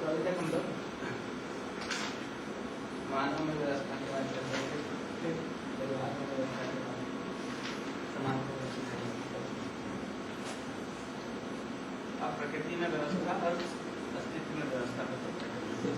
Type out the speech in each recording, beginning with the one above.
अभी तक हम लोग मानव में व्यवस्था के बारे में चल रहे थे, फिर परिवार में व्यवस्था के बारे में, समाज में व्यवस्था के बारे में, अब प्रकृति में व्यवस्था और अस्तित्व में व्यवस्था पर चर्चा करेंगे।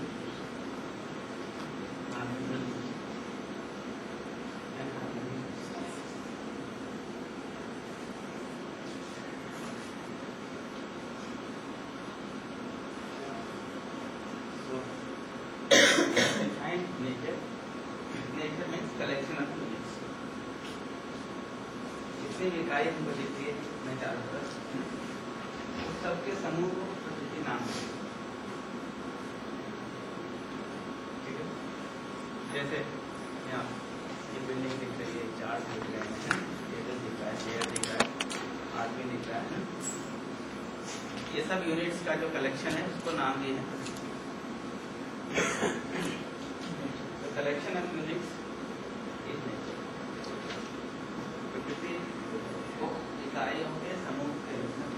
Nature means collection of units. जितनी भी इकाई हमको दिखती है मैं चारों तरफ, उस सबके समूह को प्रकृति नाम है। ठीक है, जैसे यहाँ ये बिल्डिंग दिख रही है, चार्ट दिख रहे हैं, टेबल दिख रहा है, चेयर दिख रहा है, आदमी दिख रहा है, ये सब यूनिट्स का जो कलेक्शन है उसको नाम दिए हैं। Collection of units is nature. प्रकृति को इकाइयों के समूह के रूप में,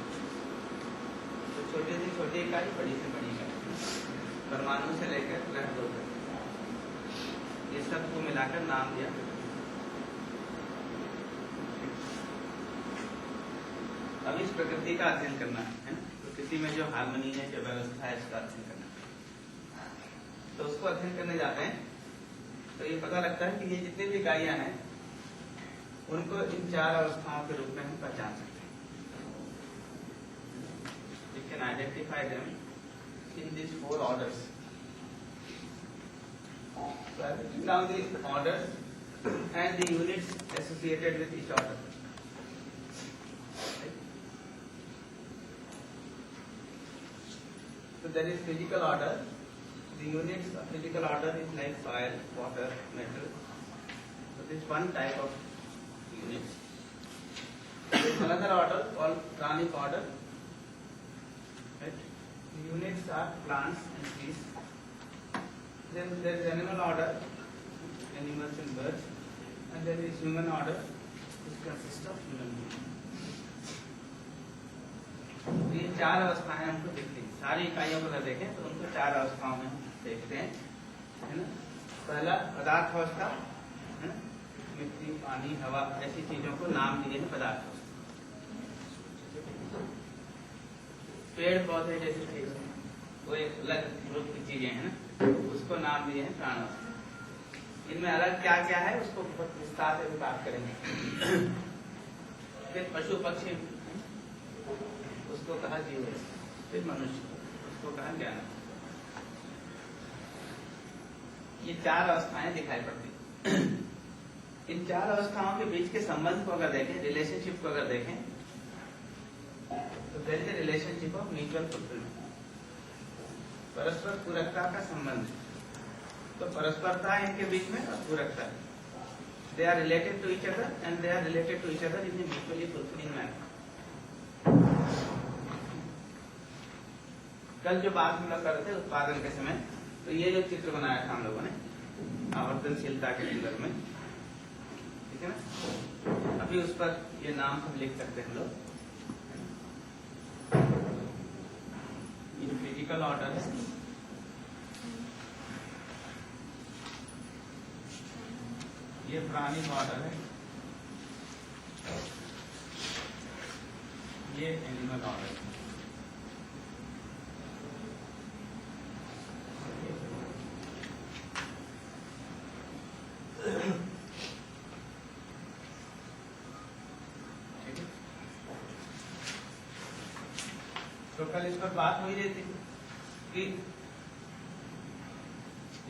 तो छोटी से छोटी इकाई, बड़ी से बड़ी इकाई, परमाणु से लेकर ग्रह तक, ये सब को मिलाकर नाम दिया। अब इस प्रकृति का अध्ययन करना है ना, प्रकृति में जो हार्मनी है, जो व्यवस्था है, इसका अध्ययन करना। तो उसको अध्ययन करने जाते हैं तो ये पता लगता है कि ये जितनी भी इकाइयां हैं उनको इन चार अवस्थाओं के रूप में हम पहचान सकते हैं। You can identify them in these four orders. So I will write down the orders and the units associated with each order. So there is physical order. The units of physical order is like soil, water, metal. So this is one type of units. There is another order called pranic order. Right? The units are plants and trees. Then there is animal order, animals and birds, and there is human order, which consists of human beings. ये चार अवस्थाएं हमको दिखती हैं। सारी इकाइयों को अगर देखें तो उनको चार अवस्थाओं में देखते हैं, है ना। पहला पदार्थ अवस्था, है ना, मिट्टी, पानी, हवा, ऐसी चीजों को नाम दिए हैं पदार्थ अवस्था। पेड़ पौधे जैसी चीजें, वो एक अलग ग्रुप की चीजें हैं ना, उसको नाम दिए हैं प्राण अवस्था। इनमें अलग क्या क्या है उसको बहुत विस्तार से बात करेंगे। फिर पशु पक्षी, उसको कहा जीव है। फिर मनुष्य, उसको कहा ज्ञान। ये चार अवस्थाएं दिखाई पड़ती। इन चार अवस्थाओं के बीच के संबंध को अगर देखें, रिलेशनशिप को अगर देखें, तो there is a relationship of mutual fulfilment, परस्पर पूरकता का संबंध। तो परस्परता है इनके बीच में और पूरकता है। They are related to each other and they are related to each other in a mutually fulfilling manner. कल जो बात हम लोग कर रहे थे उत्पादन के समय, तो ये जो चित्र बनाया था हम लोगों ने आवर्तनशीलता के संदर्भ में, ठीक है ना। अभी उस पर ये नाम हम लिख सकते हैं हम लोग। ये फिजिकल ऑर्डर है, ये प्राणिक ऑर्डर है, ये एनिमल ऑर्डर है। तो कल इस पर बात हुई रही थी कि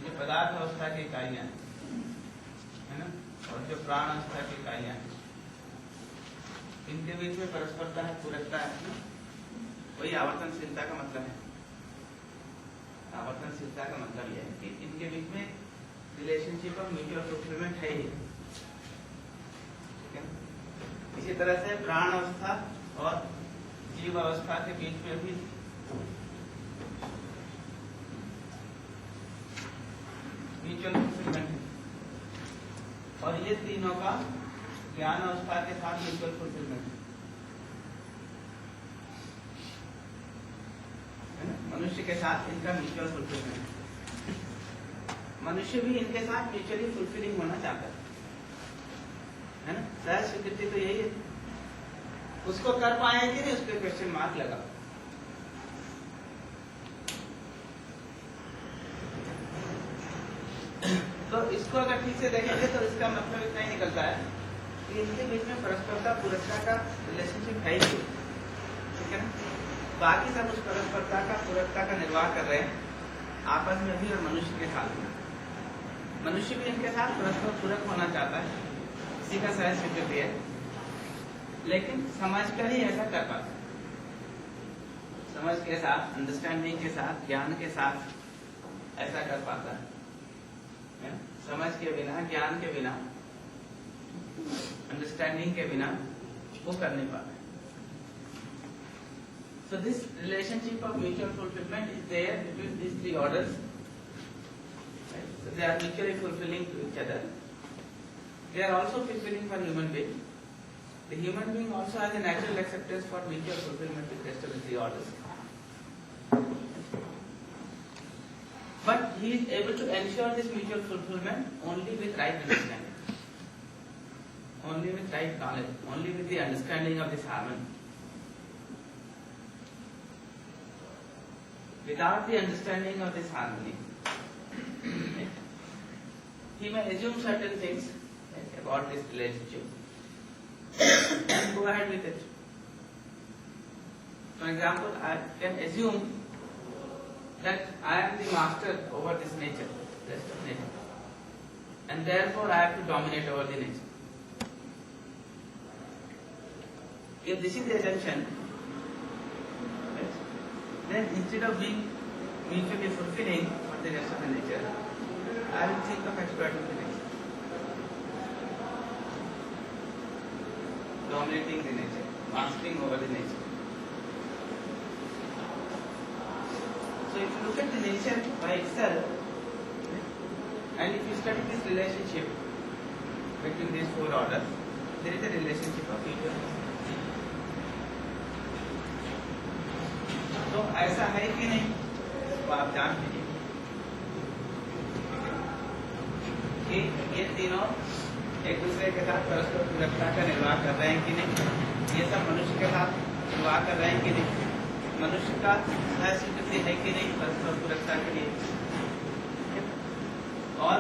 जो पदार्थ अवस्था की इकाइयां है ना, और जो प्राण अवस्था की इकाइयां हैं, इनके बीच में परस्परता है, पूरकता है। वही आवर्तनशीलता का मतलब है। आवर्तनशीलता का मतलब यह है कि इनके बीच में रिलेशनशिप ऑफ म्यूचुअल फुलफिलमेंट है ही। ठीक है, इसी तरह से प्राण अवस्था और जीव अवस्था के बीच में भी म्यूचुअल फुलफिलमेंट है, और ये तीनों का ज्ञान अवस्था के साथ म्यूचुअल फुलफिलमेंट है। मनुष्य के साथ इनका म्यूचुअल फुलफिलमेंट। मनुष्य भी इनके साथ म्यूचुअली फुलफिलिंग होना चाहता है ना। सहज स्वीकृति तो यही है। उसको कर पाए कि नहीं, उस पर क्वेश्चन मार्क लगा। तो इसको अगर ठीक से देखेंगे तो इसका मतलब इतना ही निकलता है कि इनके बीच में परस्परता पूरकता का रिलेशनशिप है ही, ठीक है ना। बाकी सब उस परस्परता का पूरकता का निर्वाह कर रहे हैं आपस में भी और मनुष्य के साथ में। मनुष्य भी इनके साथ परस्पर पूरक होना चाहता है, इसी का सहज स्वीकृति है, लेकिन समझ कर ही ऐसा कर पाता है। समझ के साथ, अंडरस्टैंडिंग के साथ, ज्ञान के साथ ऐसा कर पाता है। समझ के बिना, ज्ञान के बिना, अंडरस्टैंडिंग के बिना वो कर नहीं पाता है। So this relationship of mutual fulfillment is there between these three orders. Right? So they are mutually fulfilling to each other. They are also fulfilling for human being. The human being also has a natural acceptance for mutual fulfillment with rest of the three orders. But he is able to ensure this mutual fulfillment only with right understanding, only with right knowledge, only with the understanding of this harmony. Without the understanding of this harmony, he may assume certain things about this relationship and go ahead with it. For example, I can assume that I am the master over this nature, rest of nature, and therefore I have to dominate over the nature. If this is the assumption, then instead of being mutually fulfilling for the rest of the nature, I will think of exploiting the nature, dominating the nature, mastering over the nature. So if you look at the nature by itself, and if you study this relationship between these four orders, there is a relationship of mutual. तो ऐसा है कि नहीं, तो आप जान लीजिए कि ये तीनों एक दूसरे के साथ परस्पर पूरकता का निर्वाह कर रहे हैं कि नहीं, ये सब मनुष्य के साथ निर्वाह कर रहे हैं कि नहीं, मनुष्य का सहज स्वीकृति है कि नहीं परस्पर पूरकता के लिए, और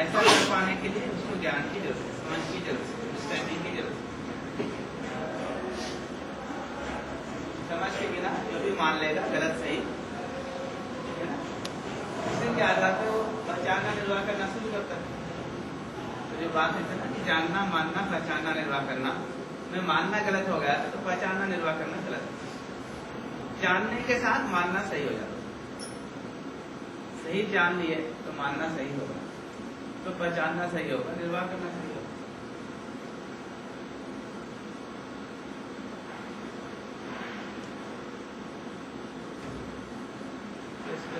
ऐसा कर पाने के लिए उसको ज्ञान की जरूरत है, समझ की जरूरत है, अंडरस्टैंडिंग की जरूरत है। समझ के बिना जो भी मान लेगा गलत सही, ठीक है ना, उसी के आधार पर वो पहचानना निर्वाह करना शुरू करता है। तो जो बात है ना कि जानना, मानना, पहचानना, निर्वाह करना, में मानना गलत हो गया तो पहचानना, निर्वाह करना गलत है। जानने के साथ मानना सही हो जाता, सही जान लिए तो मानना सही होगा, तो पहचानना सही होगा, निर्वाह करना सही होगा।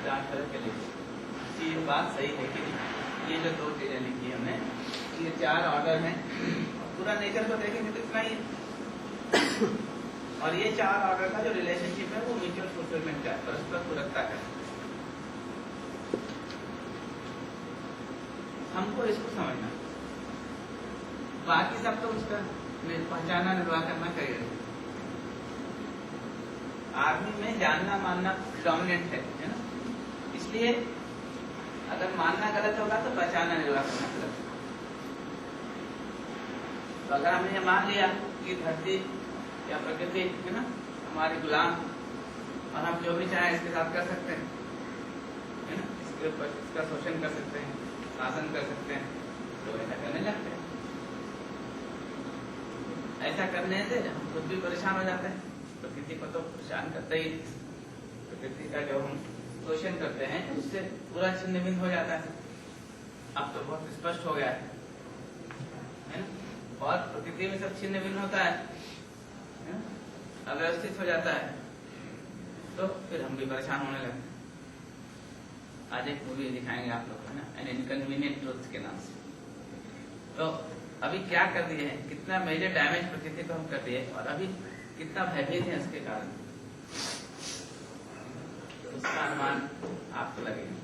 जांच करके लिखिए ये बात सही है कि नहीं। ये जो दो चीजें लिखी हमने, ये चार ऑर्डर हैं, पूरा नेचर को देखेंगे तो इतना ही, और ये चार ऑर्डर का जो रिलेशनशिप है वो म्यूचुअल फुलफिलमेंट का है, परस्पर पूरकता का। हमको इसको समझना, बाकी सब तो उसका पहचाना, निर्वाह करना करेगा। आदमी में जानना, मानना डोमिनेंट है ना, इसलिए अगर मानना गलत होगा तो पहचानना, निर्वाह करना गलत। तो अगर हमने ये मान लिया कि धरती या प्रकृति है ना हमारे गुलाम, और हम जो भी चाहें इसके साथ कर सकते हैं, है ना, इसके ऊपर इसका शोषण कर सकते हैं, शासन कर सकते हैं, तो ऐसा करने लगते हैं। ऐसा करने से हम खुद भी परेशान हो जाते हैं, प्रकृति को तो परेशान करते ही, प्रकृति का जो हम शोषण करते हैं उससे पूरा छिन्न भिन्न हो जाता है। अब तो बहुत स्पष्ट हो गया है ना, और प्रकृति में सब छिन्न भिन्न होता है, अव्यवस्थित हो जाता है, तो फिर हम भी परेशान होने लगते हैं। आज एक मूवी दिखाएंगे आप लोग, है ना, एन इनकन्वीनियंट ट्रूथ के नाम से। तो अभी क्या कर दिए हैं, कितना मेजर डैमेज प्रकृति को हम कर दिए, और अभी कितना भयभीत है उसके कारण। इसका अनुमान आपको लगेगा।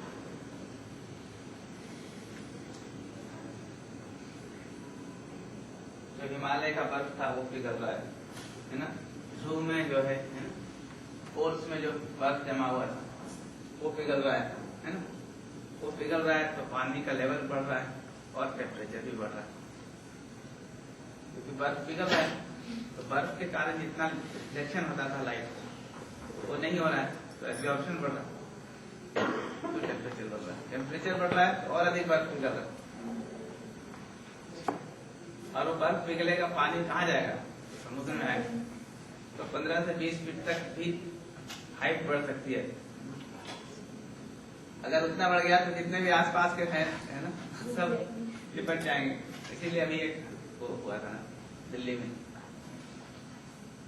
जो हिमालय का बर्फ था वो पिघल रहा है ना। ध्रुव में जो है ना, पोल्स में जो बर्फ जमा हुआ था वो पिघल रहा है ना। वो पिघल रहा है तो पानी का लेवल बढ़ रहा है और टेम्परेचर भी बढ़ रहा है, क्योंकि बर्फ पिघल रहा है तो बर्फ के कारण जितना रिफ्लेक्शन होता था लाइट वो नहीं हो रहा है, तो एब्जॉर्प्शन बढ़ रहा है, तो टेम्परेचर बढ़ रहा है। टेम्परेचर बढ़ रहा है तो और अधिक बर्फ पिघल रहा है, और वो बर्फ पिघलेगा, पानी कहाँ जाएगा? समुद्र में आएगा। तो 15 से 20 फीट तक भी हाइट बढ़ सकती है। अगर उतना बढ़ गया तो जितने भी आसपास के हैं है ना, सब लिपट जाएंगे। इसीलिए अभी एक वो हुआ था ना दिल्ली में,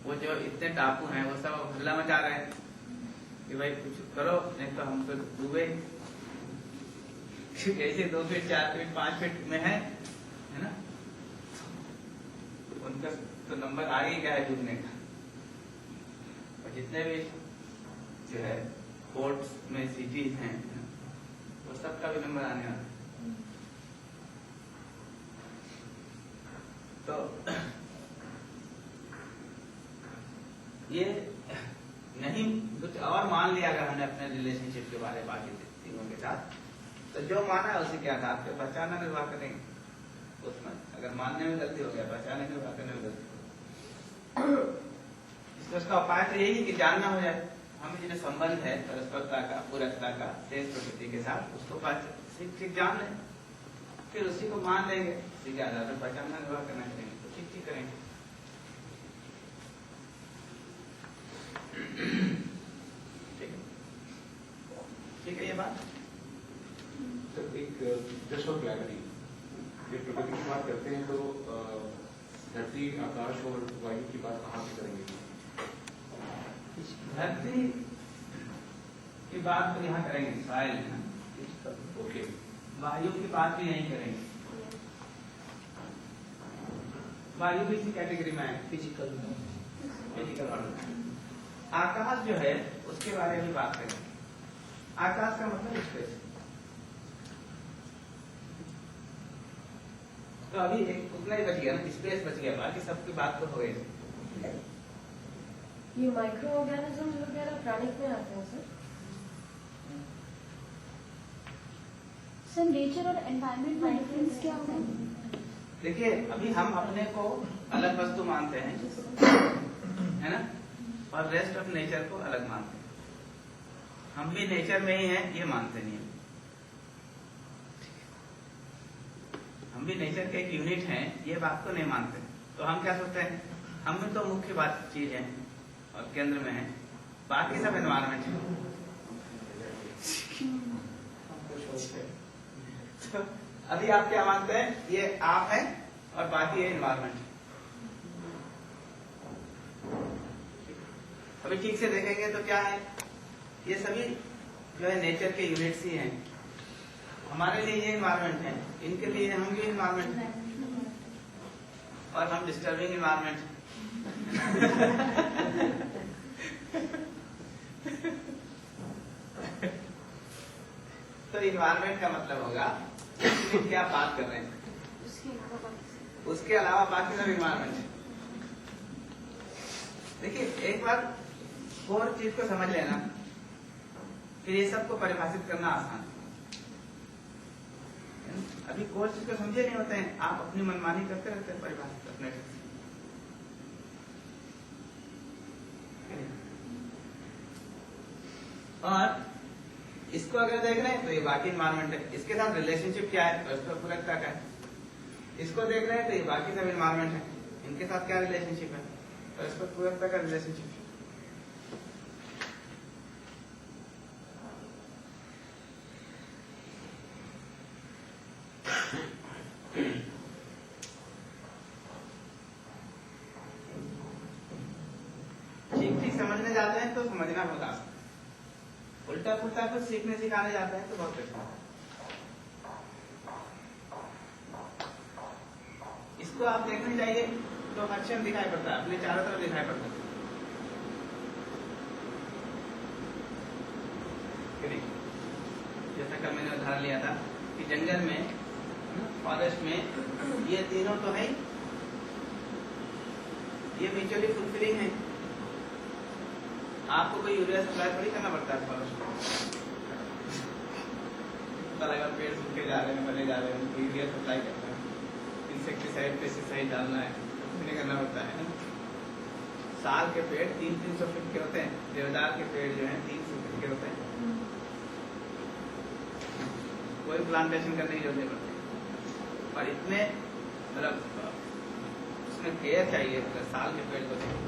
वो जो इतने टापू हैं वो सब हल्ला मचा रहे हैं कि भाई कुछ करो नहीं तो हम तो डूबे। ऐसे 2 फीट 4 फीट 5 फीट में है ना, उनका तो नंबर आ ही गया है डूबने का। और जितने भी जो है पोर्ट्स में सिटीज हैं वो सबका भी नंबर आने वाला है। तो ये नहीं कुछ और मान लिया अगर हमने अपने रिलेशनशिप के बारे में बाकी तीनों के साथ, तो जो माना है उसी के आधार पे पहचाना निर्वाह करेंगे। उसमें अगर मानने में गलती हो गया, पहचाने निर्वाह करने में गलती हो, इसका उपाय तो यही कि जानना हो जाए हमें जो संबंध है परस्परता का, पूरकता का देश प्रकृति के साथ, उसको ठीक जान लें, फिर उसी को मान लेंगे, उसी के आधार पर पहचानना निर्वाह करना चाहिए, तो ठीक करेंगे। ठीक है ये बात। सर एक जस्ट फॉर क्लैरिटी, जब प्रकृति की बात करते हैं तो धरती, आकाश और वायु की बात कहाँ से करेंगे? धरती की बात तो यहाँ करेंगे, सॉइल है ना, ओके। वायु की बात भी यहीं करेंगे। वायु भी इसी कैटेगरी में है, फिजिकल ऑर्डर। आकाश जो है उसके बारे में बात करेंगे। आकाश का मतलब स्पेस। तो अभी एक उतना ही बच गया ना, स्पेस बच गया, बाकी सबकी बात तो हो गई। ये माइक्रो ऑर्गेनिज्म वगैरह प्राणिक में आते हैं सर? सर नेचर और एनवायरनमेंट में डिफरेंस क्या होगा? देखिए अभी हम अपने को अलग वस्तु मानते हैं है ना, और रेस्ट ऑफ नेचर को अलग मानते हैं। हम भी नेचर में ही हैं ये मानते नहीं हैं। हम भी नेचर के एक यूनिट हैं ये बात को नहीं मानते। तो हम क्या सोचते हैं, हम भी तो मुख्य बात चीज है और केंद्र में है, बाकी सब एनवायरमेंट है। तो अभी आप क्या मानते हैं, ये आप हैं और बाकी है एनवायरमेंट। अभी ठीक से देखेंगे तो क्या है, ये सभी जो है नेचर के यूनिट्स ही हैं। हमारे लिए ये एनवायरमेंट है, इनके लिए हम भी एनवायरमेंट है, और हम डिस्टर्बिंग एनवायरमेंट। तो एनवायरमेंट का मतलब होगा क्या बात कर रहे हैं, उसके अलावा बाकी सब एनवायरमेंट है। देखिए एक बार और चीज को समझ लेना, फिर ये सबको परिभाषित करना आसान है। अभी कोई चीज को समझे नहीं होते हैं, आप अपनी मनमानी करते रहते हैं परिभाषित अपने। और इसको अगर देख रहे हैं तो ये बाकी एनवायरमेंट है, इसके साथ रिलेशनशिप क्या है, परस्पर पूरकता का है। इसको देख रहे हैं तो ये बाकी सब एनवायरमेंट है, इनके साथ क्या रिलेशनशिप है, परस्पर पूरकता का रिलेशनशिप। ठीक समझने जाते हैं तो समझना बहुत आसान, उल्टा पुल्टा कुछ सीखने सिखाने जाते हैं तो बहुत कठिन है। इसको आप देखने चाहिए तो अक्षर दिखाई पड़ता है, अपने चारों तरफ दिखाई पड़ता है। कि नहीं? जैसा कल मैंने उदाहरण लिया था कि जंगल में, फॉरेस्ट में ये तीनों तो है, ये म्यूचुअली फुलफिलिंग है। आपको कोई यूरिया सप्लाई थोड़ी करना पड़ता है फॉरेस्ट में। पता लगा पेड़ सूखे जा रहे हैं, मरे जा रहे हैं, उनको यूरिया सप्लाई करना है, इंसेक्टिसाइड पेस्टिसाइड डालना है, कुछ नहीं करना पड़ता है। साल के पेड़ 300-300 फीट के होते हैं, देवदार के पेड़ जो हैं 300 फीट के होते हैं, कोई प्लांटेशन करने की जरूरत नहीं पड़ती। और इतने मतलब उसमें केयर चाहिए। साल के पेड़ को देखो,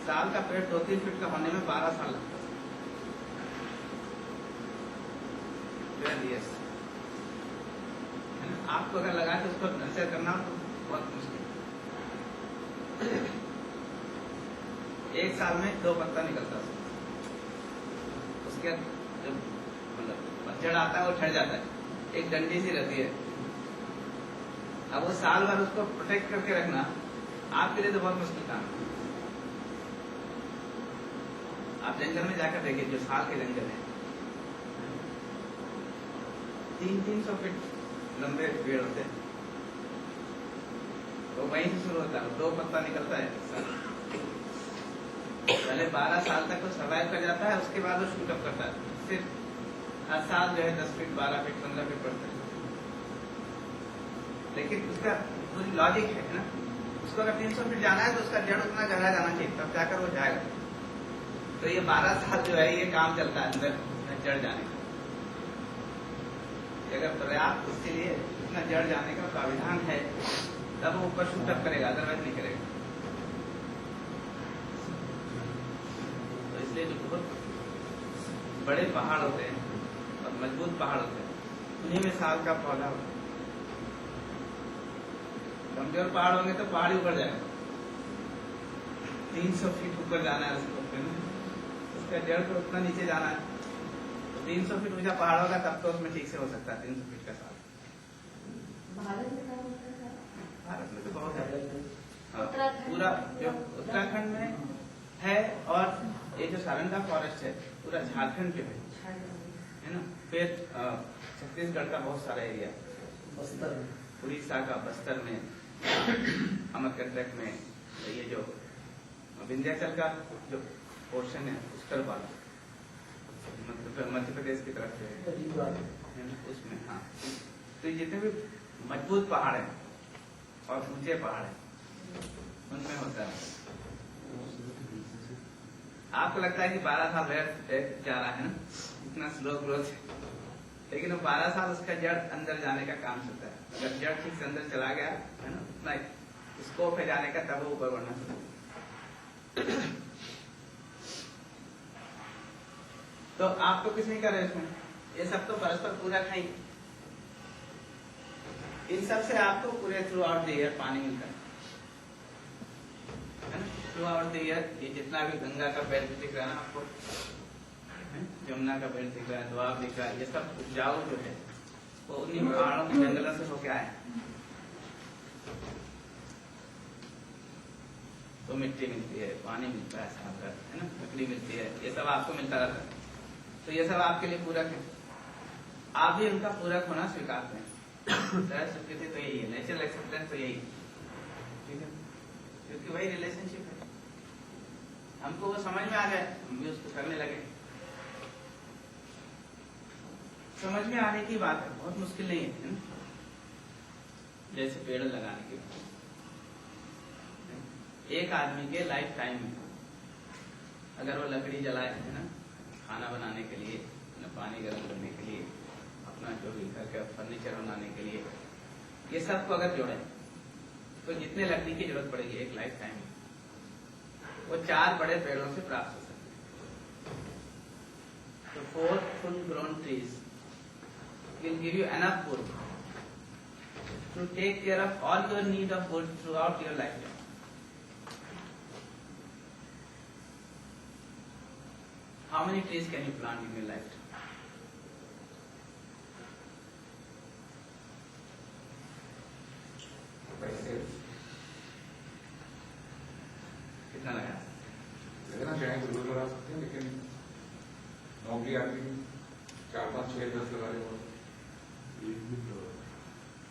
साल का पेड़ 2-3 फीट का होने में 12 साल लगता है। आपको अगर लगा कि उसको नर्चर करना हो तो बहुत मुश्किल। एक साल में 2 पत्ता निकलता है, उसके जब मतलब पतझड़ आता है वो झड़ जाता है, एक डंडी सी रहती है। अब वो साल भर उसको प्रोटेक्ट करके रखना आपके लिए तो बहुत मुश्किल काम है। आप जंगल में जाकर देखिए, जो साल के जंगल है, 300-300 फीट लंबे पेड़ होते हैं, तो वहीं से शुरू होता है, 2 पत्ता निकलता है। पहले 12 साल तक वो सर्वाइव कर जाता है, उसके बाद वो शूट अप करता है। फिर हर साल जो है 10 फीट, 12 फीट, 15 फीट बढ़ता है। लेकिन उसका पूरी लॉजिक है ना, उसको अगर 300 फीट जाना है तो उसका जड़ उतना गहरा जाना चाहिए, तब जाकर वो जाएगा। तो ये 12 साल जो है ये काम चलता है अंदर जड़ जाने का। अगर पर्याप्त उसके लिए इतना जड़ जाने का प्राविधान है तब वो ऊपर शूट अप करेगा, अदरवाइज नहीं करेगा। तो इसलिए जो बहुत बड़े पहाड़ होते हैं और मजबूत पहाड़ होते हैं, उन्हीं में साल का पौधा होता है। कमजोर पहाड़ होंगे तो पहाड़ ही ऊपर जाएगा, 300 फीट ऊपर जाना है उसको, उसका जड़ को उतना नीचे जाना है। 300 फीट ऊंचा पहाड़ होगा तब तो उसमें ठीक से हो सकता है 300 फीट का साल। भारत में कहाँ होता है? भारत में तो बहुत है, पूरा जो उत्तराखंड में है, और ये जो सारंगा फॉरेस्ट है पूरा झारखंड के है ना। फिर छत्तीसगढ़ का बहुत सारा एरिया, बस्तर में, उड़ीसा का बस्तर में, अमरकंटक में, ये जो विंध्याचल का जो पोर्शन है उत्तर वाला, मध्य प्रदेश की तरफ से है ना, उसमें। हाँ, तो जितने भी मजबूत पहाड़ हैं और ऊंचे पहाड़ हैं उनमें होता है। आपको लगता है कि 12 साल व्यर्थ जा रहा है ना, इतना स्लो ग्रोथ है, लेकिन वो 12 साल उसका जड़ अंदर जाने का काम चलता है। अगर जड़ ठीक से अंदर चला गया है ना, उतना स्कोप है जाने का, तब वो ऊपर बढ़ना चाहिए। तो आप तो कुछ नहीं कर रहे इसमें, ये सब तो परस्पर पूरा खाई। इन सब से आपको पूरे थ्रू आउट द ईयर पानी मिलता है ना, थ्रू आउट द ईयर। ये जितना भी गंगा का बेल्ट दिख रहा है ना आपको, यमुना का बेल्ट दिख रहा है, द्वाब दिख रहा है, ये सब उपजाऊ जो है वो उन्हीं पहाड़ों के जंगलों से होके आए। तो मिट्टी मिलती है, पानी मिलता है, साफ है ना, लकड़ी मिलती है, ये सब आपको मिलता रहता है। तो ये सब आपके लिए पूरक है, आप भी उनका पूरक होना स्वीकारते हैं। स्वीकृति तो यही है, नेचुरल एक्सेप्टेंस तो यही है, ठीक है, क्योंकि वही रिलेशनशिप है। हमको वो समझ में आ गया, हम भी उसको करने लगे। समझ में आने की बात है, बहुत मुश्किल नहीं है ना? जैसे पेड़ लगाने की बात, एक आदमी के लाइफ टाइम में अगर वो लकड़ी जलाए है ना, खाना बनाने के लिए, पानी गर्म करने के लिए, अपना जो भी घर का फर्नीचर बनाने के लिए, ये सब को अगर जोड़े तो जितने लकड़ी की जरूरत पड़ेगी एक लाइफ टाइम में, वो 4 बड़े पेड़ों से प्राप्त हो सकती है। तो 4 full grown trees will give you enough wood to take care of all your need of wood throughout your lifetime. How many trees can you plant in your lifetime? कितना लगा? लगना चाहे तो 2 लगा सकते हैं, लेकिन नॉर्मली आदमी 4, 5, 6, 10 लगा रहे हो।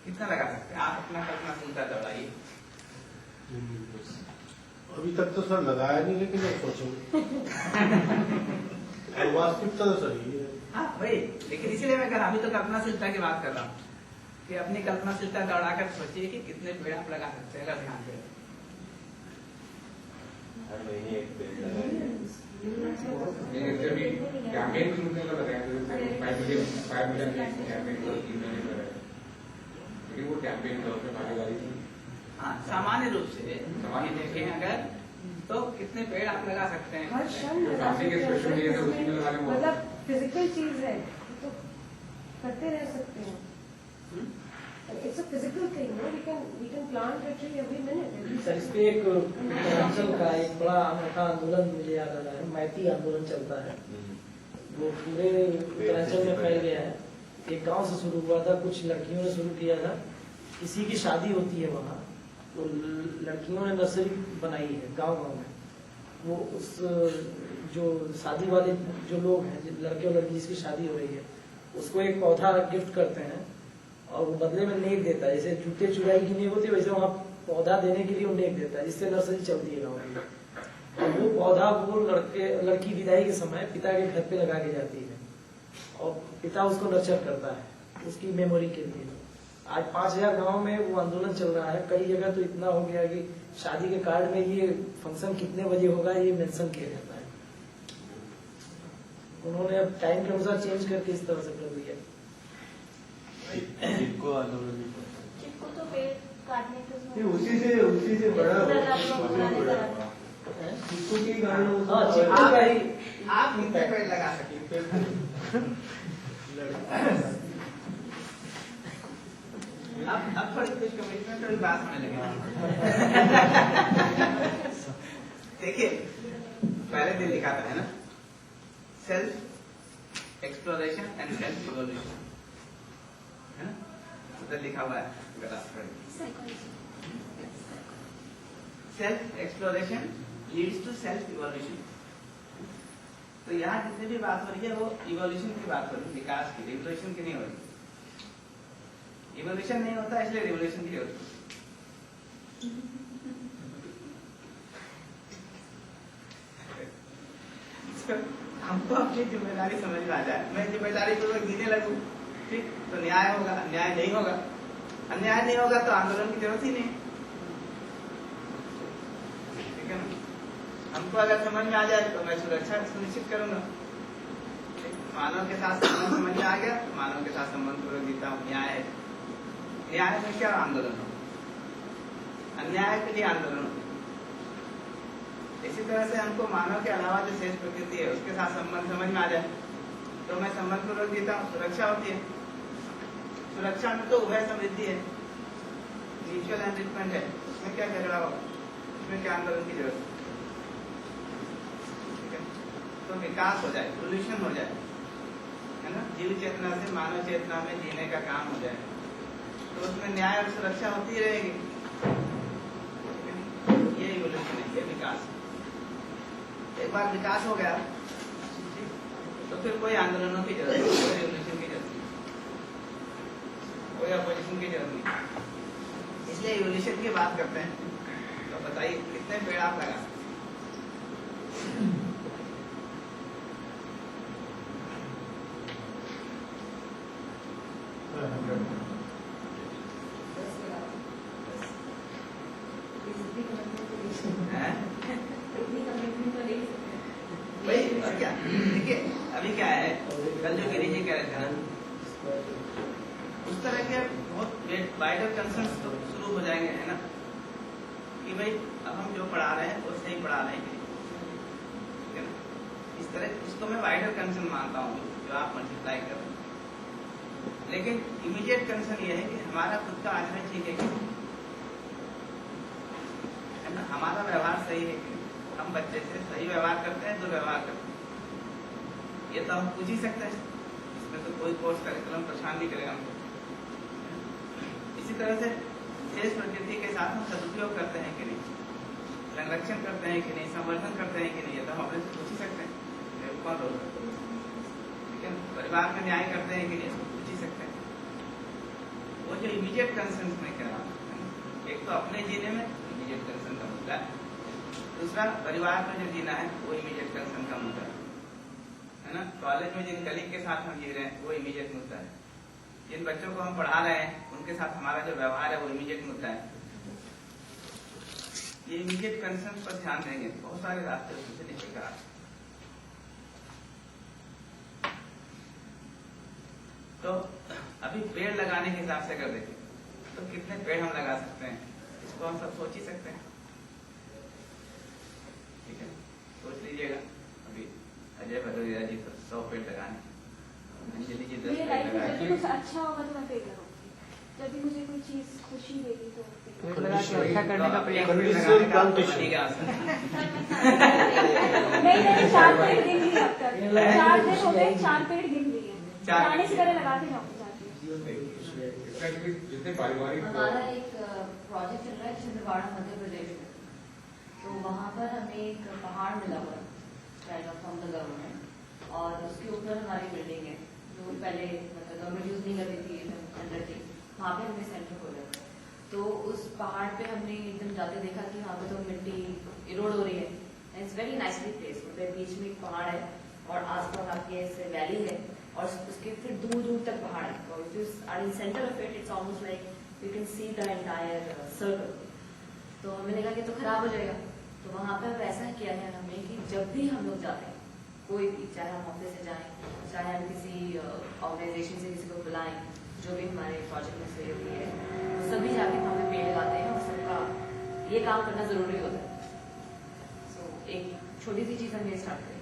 कितना लगा सकते हैं आप? अपना कल्पनाशीलता दौड़ाइए। अभी तक तो सर लगाया नहीं, लेकिन मैं सोचूं और वास्तविकता तो सही है। हाँ वही, लेकिन इसीलिए मैं कह रहा अभी तो कल्पनाशीलता की बात कर रहा हूँ कि अपनी कल्पनाशीलता दौड़ाकर सोचिए कि कितने पेड़ आप लगा सकते हैं अगर ध्यान दें। हर महीने एक पेड़ लगाएंगे। जैसे अभी कैंपेन शुरू करने का बताया, जैसे 5 मिलियन कैंपेन को 3 महीने कर रहे हैं, लेकिन वो कैंपेन का उसमें भागीदारी थी। हाँ, सामान्य रूप से देखें अगर तो कितने पेड़ आप लगा सकते हैं? हर क्षण काफी के स्पेशल डे है, उसी में लगाने में मतलब फिजिकल चीज है तो करते रह सकते हैं। It's a physical thing, we can plant a tree every minute. Sir इस पे एक उत्तरांचल का एक बड़ा अनोखा आंदोलन मुझे याद आ रहा है, मैती आंदोलन चलता है, वो पूरे उत्तरांचल में फैल गया है। एक गांव से शुरू हुआ था, कुछ लड़कियों ने शुरू किया था। किसी की शादी होती है वहाँ, तो लड़कियों ने नर्सरी बनाई है गांव में। वो उस जो शादी वाले जो लोग हैं, लड़के और लड़की जिसकी शादी हो रही है, उसको एक पौधा गिफ्ट करते हैं और वो बदले में नेक देता है। जैसे जूते चुराई की नेक होती है, वैसे वहाँ पौधा देने के लिए वो नेक देता है, जिससे नर्सरी चलती है गाँव में। और वो पौधा वो लड़की विदाई के समय पिता के घर पे लगा के जाती है और पिता उसको नर्चर करता है उसकी मेमोरी के लिए। आज 5000 गांव में वो आंदोलन चल रहा है। कई जगह तो इतना हो गया कि शादी के कार्ड में ये फंक्शन कितने बजे होगा ये मेंशन किया जाता है। उन्होंने अब टाइम के अनुसार चेंज करके इस तरह से कर दिया। जिनको आंदोलन नहीं करता। चिपको तो पेड़ काटने के ये उसी से बड़ा चिपकू की गाड़ी। हाँ, चिपकू का ही आप कितने पेड़ लगा सकते हैं? अब थोड़ी कुछ कमिटमेंट और बात होने लगे। देखिए पहले दिन लिखा था है ना, self exploration and self evolution, है ना? उधर लिखा हुआ है, अगर आप पढ़ें, self exploration leads to self evolution. तो यहाँ जितनी भी बात हो रही है वो इवोल्यूशन की बात हो रही है, विकास की, रिवोल्यूशन की नहीं हो रही। इवोल्यूशन नहीं होता इसलिए रिवोल्यूशन की होती है। हमको अपनी जिम्मेदारी समझ में आ जाए, मैं जिम्मेदारी पूर्वक जीने लगूं, ठीक तो न्याय होगा। अन्याय नहीं होगा, अन्याय नहीं होगा तो आंदोलन की जरूरत ही नहीं, ठीक है ना? हमको अगर समझ में आ जाए तो मैं सुरक्षा सुनिश्चित करूंगा। मानव के साथ संबंध समझ में आ गया तो मानव के साथ संबंध पूर्वक जीता हूँ। न्याय है, न्याय में क्या आंदोलन हो, अन्याय के लिए आंदोलन हो। इसी तरह से हमको मानव के अलावा जो शेष प्रकृति है उसके साथ संबंध समझ में आ जाए तो मैं संबंध पूर्वक जीता हूँ, सुरक्षा होती है। सुरक्षा में तो उभय समृद्धि है, म्यूचुअल एनरिचमेंट है, उसमें क्या झगड़ा होगा, उसमें क्या आंदोलन की जरूरत है? तो विकास हो जाए, इवोल्यूशन हो जाए, है ना? जीव चेतना से मानव चेतना में जीने का काम हो जाए तो उसमें न्याय और सुरक्षा होती रहेगी। ये इवोल्यूशन है, ये विकास। एक बार विकास हो गया तो फिर कोई आंदोलनों की जरूरत नहीं, कोई रिवोल्यूशन की जरूरत नहीं, कोई अपोजिशन की जरूरत नहीं। इसलिए इवोल्यूशन की बात करते हैं। तो बताइए कितने पेड़ आप लगा सकते हैं? भाई और क्या, देखिए अभी क्या है, कल जो गिरी जी कह रहे थे ना, उस तरह के बहुत वाइडर कंसर्न्स तो शुरू हो जाएंगे, है ना? कि भाई अब हम जो पढ़ा रहे हैं वो सही पढ़ा रहे हैं, ठीक है ना? इस तरह इसको मैं वाइडर कंसर्न मानता हूँ जो आप मल्टीप्लाई कर रहे हैं। लेकिन इमीडिएट कंसर्न ये है कि हमारा खुद का आचरण ठीक है कि है ना, हमारा व्यवहार सही है कि हम बच्चे से सही व्यवहार करते हैं, दुर्व्यवहार करते हैं, ये तो हम पूछ ही सकते हैं। इसमें तो कोई कोर्स करिकुलम परेशान नहीं करेगा हमको। इसी तरह से शेष प्रकृति के साथ हम सदुपयोग करते हैं कि नहीं, संरक्षण करते हैं कि नहीं, संवर्धन करते हैं कि नहीं, ये तो हम अपने से पूछ ही सकते हैं। कौन रोक सकते हैं? परिवार का न्याय करते हैं कि नहीं, इसको पूछ ही सकते हैं। वो जो इमीडिएट कंसर्न मैं कह रहा हूँ, एक तो अपने जीने में इमीडिएट कंसर्न का मुद्दा है, दूसरा परिवार में जो जीना है वो इमीडिएट कंसर्न का मुद्दा है ना। कॉलेज में जिन कलीग के साथ हम जी रहे हैं वो इमीडिएट मुद्दा है, जिन बच्चों को हम पढ़ा रहे हैं उनके साथ हमारा जो व्यवहार है वो इमीडिएट मुद्दा है। ये इमीडिएट कंसर्न पर ध्यान देंगे, बहुत सारे रास्ते उससे निकल कर आते। तो अभी पेड़ लगाने के हिसाब से अगर देखें तो कितने पेड़ हम लगा सकते हैं, इसको हम सब सोच ही सकते हैं। ठीक है, सोच लीजिएगा। अभी अजय भदौरिया जी तो 100 पेड़ लगाने, अंजलि जी 10 मेरी पेड़ लाइफ में जब भी लगाने। कुछ अच्छा होगा तो मैं पेड़ लगाऊंगी, जब भी मुझे कोई चीज खुशी देगी तो पेड़ पेड़ लगा के अच्छा करने का प्रयास Conditional लगाने का आपको plantation. बनेगा असर। नहीं 4 पेड़ गिन लिए अब तक, 4 दिन हो गए, 4 पेड़ गिन लिए, चार लगाने से पहले लगाते जाऊंगी जाके। जितने पारिवारिक हमारा एक प्रोजेक्ट चल रहा है छिंदवाड़ा मध्य प्रदेश में, तो वहाँ पर हमें एक पहाड़ मिला हुआ है फ्रॉम द गवर्नमेंट, और उसके ऊपर हमारी बिल्डिंग है जो पहले मतलब गवर्नमेंट यूज नहीं करती थी, अंडर थी, वहाँ पे हमने सेंटर खोला। तो उस पहाड़ पे हमने एकदम जाते देखा कि वहाँ पे तो मिट्टी इरोड हो रही है, and it's very nicely place. उधर बीच में एक पहाड़ है और आसपास आपके ऐसे वैली है और उसके फिर दूर दूर तक पहाड़ है, और if you are in centre of it, it's almost like you can see the entire circle. तो हमें लगा कि तो खराब हो जाएगा, तो वहाँ पर ऐसा किया है हमने कि जब भी हम लोग जाते हैं, कोई भी, चाहे हम ऑफिस से जाएं, चाहे हम किसी ऑर्गेनाइजेशन से किसी को बुलाएं, जो भी हमारे प्रोजेक्ट में सहयोगी है, तो सभी जाके वहाँ पे पेड़ लगाते हैं और सबका ये काम करना जरूरी होता है। सो एक छोटी सी चीज हम ये स्टार्ट करेंगे।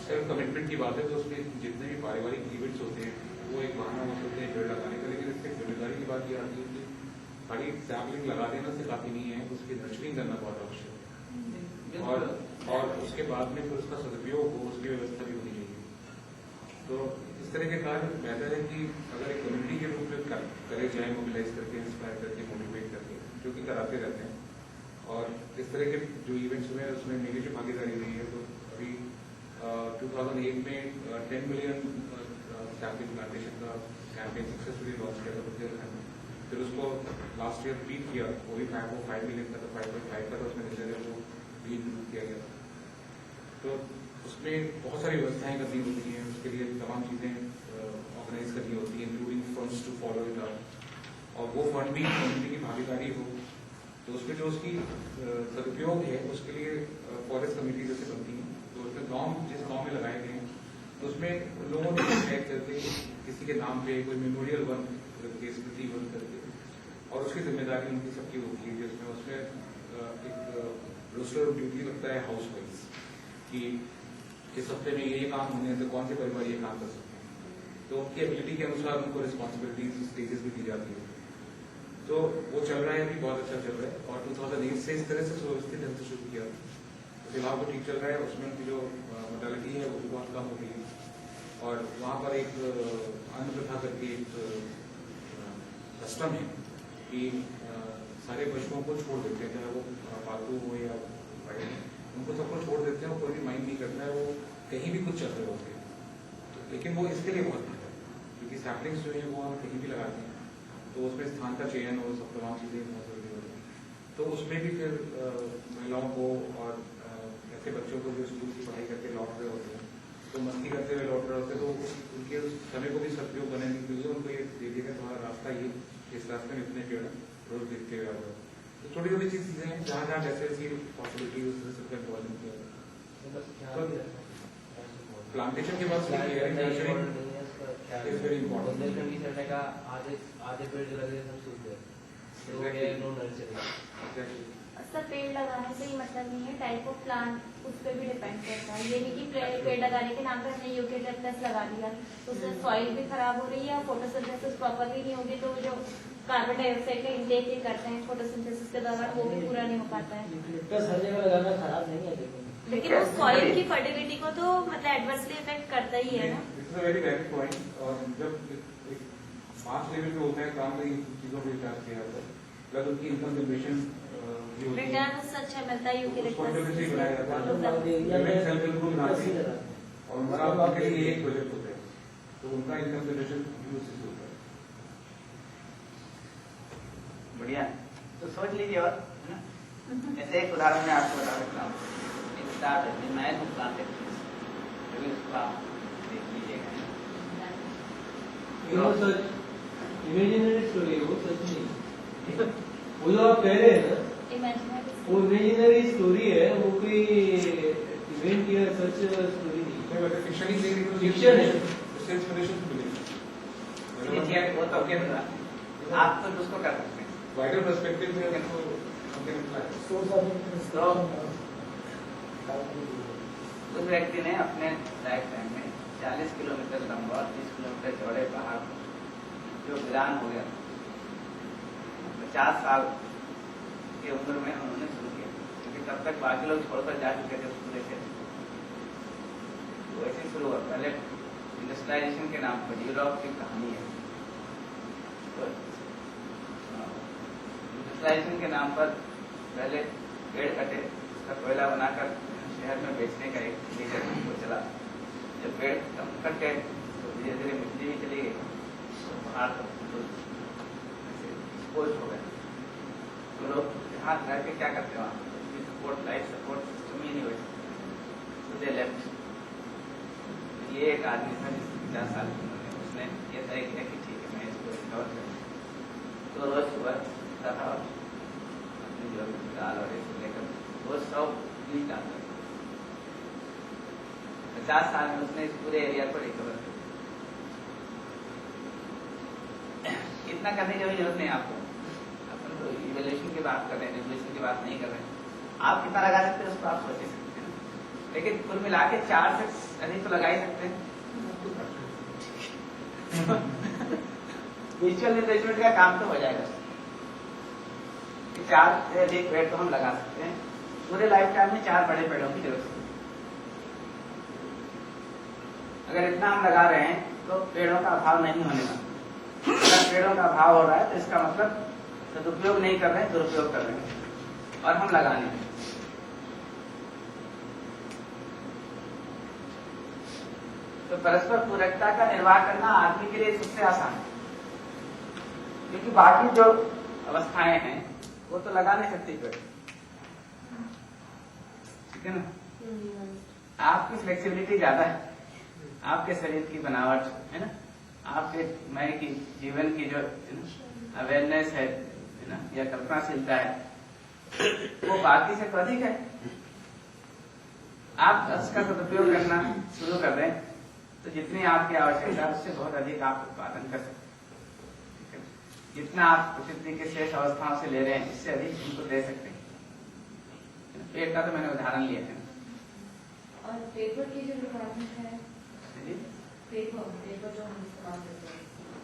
सेल्फ कमिटमेंट की बात है, तो उसमें जितने भी पारिवारिक इवेंट्स होते हैं वो एक बहाना हो सकते हैं पेड़ लगाने का, लेकिन इससे जिम्मेदारी की बात ये आती है कि खाली सैपलिंग लगा देना से काफी नहीं है, उसकी नर्चरिंग करना बहुत आवश्यक है, और उसके बाद में फिर उसका सदुपयोग हो, उसकी व्यवस्था भी होनी चाहिए। तो इस तरह के कार्य बेहतर है कि अगर एक कम्युनिटी के रूप में करे जाए, मोबिलाइज करके, इंस्पायर करके, मोटिवेट करके, जो कि कराते रहते हैं। और इस तरह के जो इवेंट्स हुए हैं उसमें मेरी जो भागीदारी हुई है, तो अभी 2008 में 10 मिलियन सैपलिंग प्लांटेशन का कैंपेन सक्सेसफुली लॉन्च किया था बुंदेलखंड में। फिर उसको लास्ट ईयर रिपीट किया, वो भी 5 मिलियन का था, 5.5 का था, उसमें जैसे वो भी इंक्लूड किया गया था। तो उसमें बहुत सारी व्यवस्थाएं करनी होती हैं, उसके लिए तमाम चीजें ऑर्गेनाइज करनी होती हैं, including funds to follow it up, और वो फंड भी कम्युनिटी की भागीदारी हो, तो उसमें जो उसकी सदुपयोग है उसके लिए फॉरेस्ट कमेटी जैसे बनती है, तो उसमें गाँव जिस गाँव में लगाए गए हैं तो उसमें लोगों ने तय करके किसी के नाम पे कोई मेमोरियल बन करके, स्मृति बन करके, और उसकी जिम्मेदारी उनकी सबकी होती है, जिसमें उसमें एक रोस्टर ड्यूटी लगता है हाउस वाइज कि इस हफ्ते में ये काम होने तो कौन से परिवार ये काम कर सकते हैं, तो उनकी एबिलिटी के अनुसार उनको रिस्पॉन्सिबिलिटीज स्टेजेस भी दी जाती है। तो वो चल रहा है, अभी बहुत अच्छा चल रहा है, और 2008 से इस तरह से सुव्यवस्थित ढंग से शुरू किया, तो फिलहाल वो ठीक चल रहा है। उसमें उनकी जो मोर्टेलिटी है वो भी बहुत कम हो गई है, और वहाँ पर एक अन्न प्रथा करके एक कस्टम है कि सारे पशुओं को छोड़ देते हैं, चाहे वो पालतू हो या पाले, उनको सबको छोड़ देते हैं, कोई भी माइंड नहीं करता है, वो कहीं भी कुछ चल रहे होते हैं। तो लेकिन वो इसके लिए बहुत बेहतर है, क्योंकि सैपलिंग्स जो है वो हम कहीं भी लगाते हैं, तो उसमें स्थान का चयन और सब तमाम चीजें बहुत जरूरी होती हैं। तो उसमें भी फिर महिलाओं को और ऐसे बच्चों को जो स्कूल की पढ़ाई करके लौट रहे होते हैं, तो मस्ती करते हुए लौट रहे होते हैं, तो उनके उस समय को भी सदुपयोग बनाने के लिए उनको ये दे दिया तुम्हारा रास्ता ये, इस रास्ते में इतने पेड़ रोज देखते हुए आ रहे हो। तो छोटी छोटी चीजें हैं, जहाँ जहाँ जैसे ऐसी पॉसिबिलिटी उस तरह से सबका इन्वॉल्व किया। प्लांटेशन के बाद वेरी इम्पोर्टेंट का आधे पेड़ जो लगे सब सूख गए, तो ये नो नर्सरी। सब पेड़ लगाने से ही मतलब नहीं है, टाइप ऑफ प्लांट उस पर भी डिपेंड करता है। ये नहीं कि पेड़ लगाने के नाम पर हमने यूकेलिप्टस लगा दिया तो उससे सॉइल भी खराब हो रही है, फोटोसिंथेसिस प्रॉपरली नहीं होगी, तो जो कार्बन डाइऑक्साइड का इंटेक ये करते हैं फोटोसिंथेसिस के दौरान वो भी पूरा नहीं हो पाता है। यूकेलिप्टस हर जगह लगाना खराब नहीं है, लेकिन वो सॉइल की फर्टिलिटी को तो मतलब एडवर्सली इफेक्ट करता ही है ना। It's a very valid point. और जब एक 5 लेवल पे होता है काम, तो इन चीजों पर विचार किया जाता है, प्लस उनकी इनकम जनरेशन रिटर्न उससे अच्छा मिलता है यूकेलिप्टस। और हमारा के लिए एक प्रोजेक्ट होता है, तो उनका इनकम जनरेशन यूज होता है। बढ़िया, तो सोच लीजिए। और है ना, जैसे एक उदाहरण मैं आपको बता सकता हूँ, एक स्टार्ट है, मैं नुकसान कभी उसको आप देख लीजिएगा। वो सच इमेजिनरी स्टोरी है, वो सच नहीं। वो जो आप कह रहे हैं ना, इमेजिनरी वो इमेजिनरी स्टोरी है, वो कोई इवेंट या सच स्टोरी नहीं है। मैं वैसे फिक्शन ही नहीं, फिक्शन है। उससे इंस्पिरेशन मिलेगी। देखिए वो तो क्या होगा, आप तो उसको कर सकते हैं। वाइडर पर्सपेक्टिव में हमको हमने निकला है। Source of inspiration. उस व्यक्ति ने अपने लाइफ टाइम में 40 किलोमीटर लंबा और 30 किलोमीटर चौड़े पहाड़ जो वीरान हो गया, 50 साल की उम्र में उन्होंने शुरू किया, क्योंकि तब तक बाकी लोग छोड़कर जा चुके थे पूरे से। वैसे ही शुरू हुआ। पहले इंडस्ट्रियलाइजेशन के नाम पर यूरोप की कहानी है। तो इंडस्ट्रियलाइजेशन के नाम पर पहले पेड़ कटे, उसका कोयला बनाकर शहर में बेचने का एक लीडर को चला। जब पेड़ कम कट गए तो धीरे धीरे मिट्टी भी चली गई, तो पहाड़ एक्सपोज हो गए। तो लोग हाथ रह के क्या करते हैं, वहाँ सपोर्ट, लाइफ सपोर्ट सिस्टम ही नहीं हुए, तो दे लेफ्ट। ये एक आदमी था जिस 50 साल की उम्र में उसने ये तय किया कि ठीक है मैं इसको रिकवर करूँ। तो रोज सुबह उठता था और अपनी जो दाल और ये लेकर वो 100 बीज डालता। 50 साल में उसने इस पूरे एरिया को रिकवर किया। इतना करने की जरूरत नहीं आपको, अपन तो इवैल्यूएशन की बात कर रहे हैं, रिवोल्यूशन की बात नहीं कर रहे हैं। आप कितना लगा सकते हैं उसको आप सोच सकते हैं, लेकिन कुल मिला के 4 से अधिक तो लगा ही सकते हैं। म्यूचुअल इन्वेस्टमेंट का काम तो हो जाएगा। 4 से अधिक पेड़ तो हम लगा सकते हैं। पूरे लाइफ टाइम में 4 बड़े पेड़ों की जरूरत है। अगर इतना हम लगा रहे हैं तो पेड़ों का अभाव नहीं होने वाला। अगर पेड़ों का अभाव हो रहा है तो इसका मतलब सदुपयोग नहीं कर रहे हैं, दुरुपयोग कर रहे हैं, और हम लगाने हैं। तो परस्पर पूरकता का निर्वाह करना आदमी के लिए सबसे आसान है, क्योंकि बाकी जो अवस्थाएं हैं वो तो लगा नहीं सकती पेड़, ठीक है ना। आपकी फ्लेक्सिबिलिटी ज्यादा है, आपके शरीर की बनावट है ना, आपके मैं की जीवन की जो अवेयरनेस है ना, या कल्पनाशीलता है, वो बाकी से तो अधिक है। आप उसका सदुपयोग करना शुरू कर दें तो जितनी आपकी आवश्यकता है उससे बहुत अधिक आप उत्पादन कर सकते हैं। जितना आप प्रकृति के शेष अवस्थाओं से ले रहे हैं इससे अधिक उनको दे सकते हैं। पेड़ का तो मैंने उदाहरण लिया है। और पेपर की जो रिक्वायरमेंट है, पेपर जो हम इस्तेमाल करते हैं,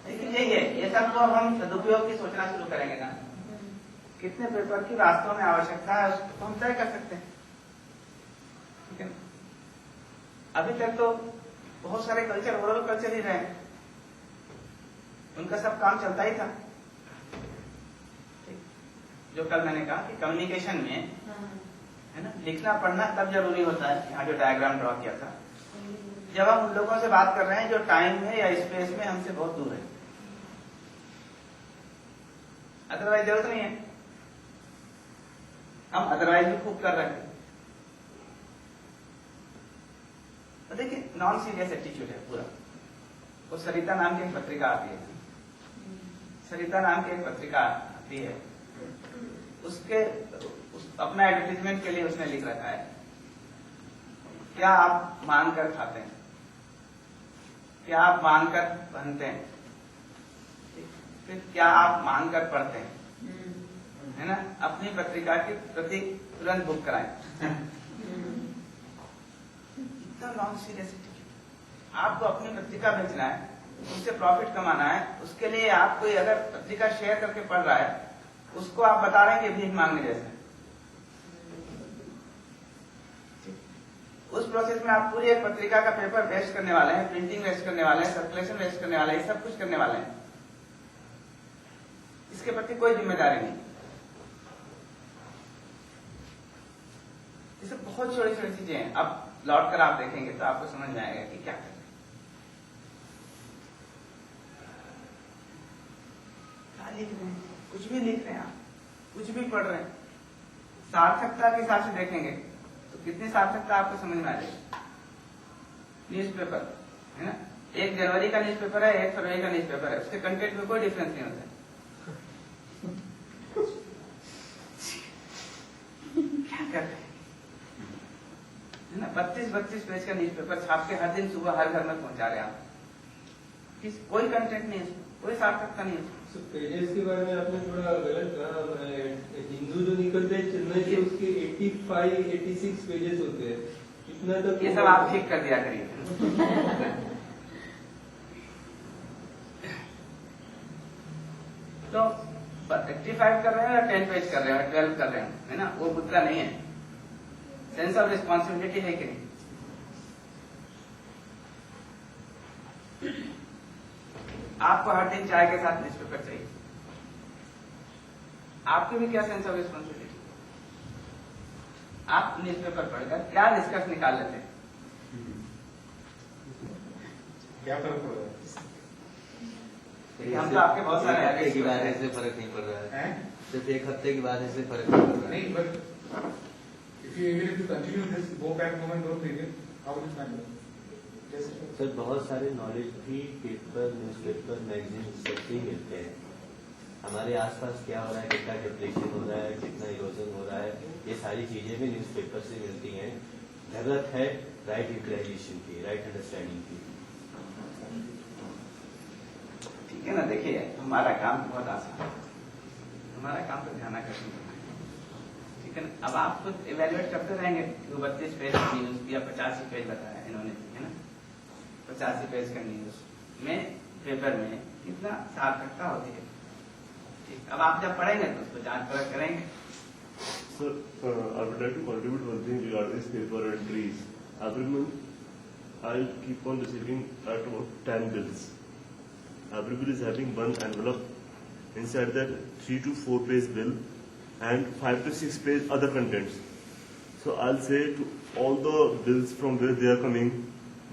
लेकिन यही है, ये सब तो हम सदुपयोग की सोचना शुरू करेंगे ना, कितने पेपर की वास्तव में आवश्यकता है उसको हम तय कर सकते हैं, ठीक है ना। अभी तक तो बहुत सारे कल्चर ओरल कल्चर ही रहे, उनका सब काम चलता ही था। जो कल मैंने कहा कि कम्युनिकेशन में है ना, लिखना पढ़ना तब जरूरी होता है। यहाँ जो डायग्राम ड्रॉ किया था, जब हम उन लोगों से बात कर रहे हैं जो टाइम में या स्पेस में हमसे बहुत दूर है, अदरवाइज जरूरत नहीं है। हम अदरवाइज भी खूब कर रहे हैं। तो देखिए नॉन सीरियस एटीट्यूड है पूरा। वो सरिता नाम की एक पत्रिका आती है, सरिता नाम की एक पत्रिका आती है, उसके अपना एडवर्टीजमेंट के लिए उसने लिख रखा है, क्या आप मांग कर खाते हैं, क्या आप मांग कर पहनते हैं, फिर क्या आप मांग कर पढ़ते हैं, है ना। अपनी पत्रिका की प्रति तुरंत बुक कराएं। इतना लॉन्ग सीरियस। आपको अपनी पत्रिका बेचना है, उससे प्रॉफिट कमाना है, उसके लिए आप कोई अगर पत्रिका शेयर करके पढ़ रहा है उसको आप बता रहे हैं कि भीख मांगने जैसे। उस प्रोसेस में आप पूरी एक पत्रिका का पेपर वेस्ट करने वाले हैं, प्रिंटिंग वेस्ट करने वाले हैं, सर्कुलेशन वेस्ट करने वाले हैं, सब कुछ करने वाले हैं। इसके प्रति कोई जिम्मेदारी नहीं। ये सब बहुत छोटी छोटी चीजें हैं। अब लौट कर आप देखेंगे तो आपको समझ में आएगा कि क्या कर रहे हैं। क्या लिख रहे हैं, कुछ भी लिख रहे हैं आप, कुछ भी पढ़ रहे हैं, सार्थकता के हिसाब से देखेंगे तो कितनी सार्थकता आपको समझ में आ जाएगी। न्यूज़पेपर है ना, 1 जनवरी का न्यूज़पेपर है, 1 फरवरी का न्यूज़पेपर है, उसके कंटेंट में कोई डिफरेंस नहीं होता है। क्या कर रहे हैं है ना, 32 पेज का न्यूज़पेपर छाप के हर दिन सुबह हर घर में पहुंचा रहे हैं आप, कोई कंटेंट नहीं है उसमें, कोई सार्थकता नहीं है उसमें। पेजेस के बारे में आपने थोड़ा गलत कहा। हिंदू जो निकलते हैं चेन्नई से उसके 85-86 पेजेस होते हैं, इतना तक ये सब आप ठीक कर दिया करिए। तो 85 कर रहे हैं या 10 पेज कर रहे हैं, 12 कर रहे हैं, है ना, वो मुद्दा नहीं है। सेंस ऑफ रिस्पॉन्सिबिलिटी है कि नहीं? आपको हर दिन चाय के साथ न्यूज़पेपर चाहिए, आपकी भी क्या सेंस ऑफ रिस्पॉन्सिबिलिटी? आप न्यूज़पेपर पढ़कर क्या निष्कर्ष निकाल लेते हैं? क्या फर्क पड़ रहा है? देखिए, हम तो आपके बहुत सारे एक हफ्ते की आगे बात ऐसे फर्क नहीं पड़ रहा है, हैं? सिर्फ एक हफ्ते की बात ऐसे फर्क नहीं पड़ रहा है। नहीं, but if you continue this, go back moment, don't read it, how will it matter? Sir बहुत सारे नॉलेज भी पेपर, न्यूज़पेपर, मैगजीन सबसे ही मिलते हैं। हमारे आसपास क्या हो रहा है, कितना डिप्रेशन हो रहा है, कितना इरोजन हो रहा है, ये सारी चीजें भी न्यूज़पेपर से मिलती हैं। जरूरत है राइट यूटिलाइजेशन की, राइट अंडरस्टैंडिंग की। ठीक है ना। देखिए, हमारा काम बहुत आसान है, हमारा काम तो ध्यान आकर्षण करना है, ठीक है ना। अब आप खुद इवेल्युएट करते रहेंगे, 32 पेज न्यूज या 85 पेज बताया इन्होंने, है ना, 85 पेज का न्यूज में पेपर में कितना सार्थकता होती है। ठीक, अब आप जब पढ़ेंगे तो उसको जांच परख करेंगे। Sir, I would like to contribute one thing regarding this paper entries. Every month, I'll keep on receiving at about 10 bills. Every bill is having one envelope. Inside that, 3 to 4 page bill and 5 to 6 page other contents. So I'll say to all the bills from where they are coming,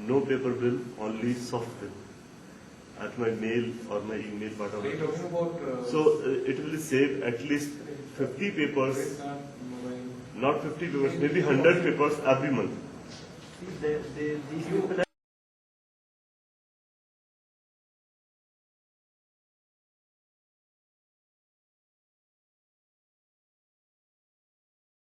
no paper bill, only soft bill. At my mail or my email, Are you whatever. talking about? So it will save at least 50 papers. Not 50 papers, maybe 100 papers every month. These people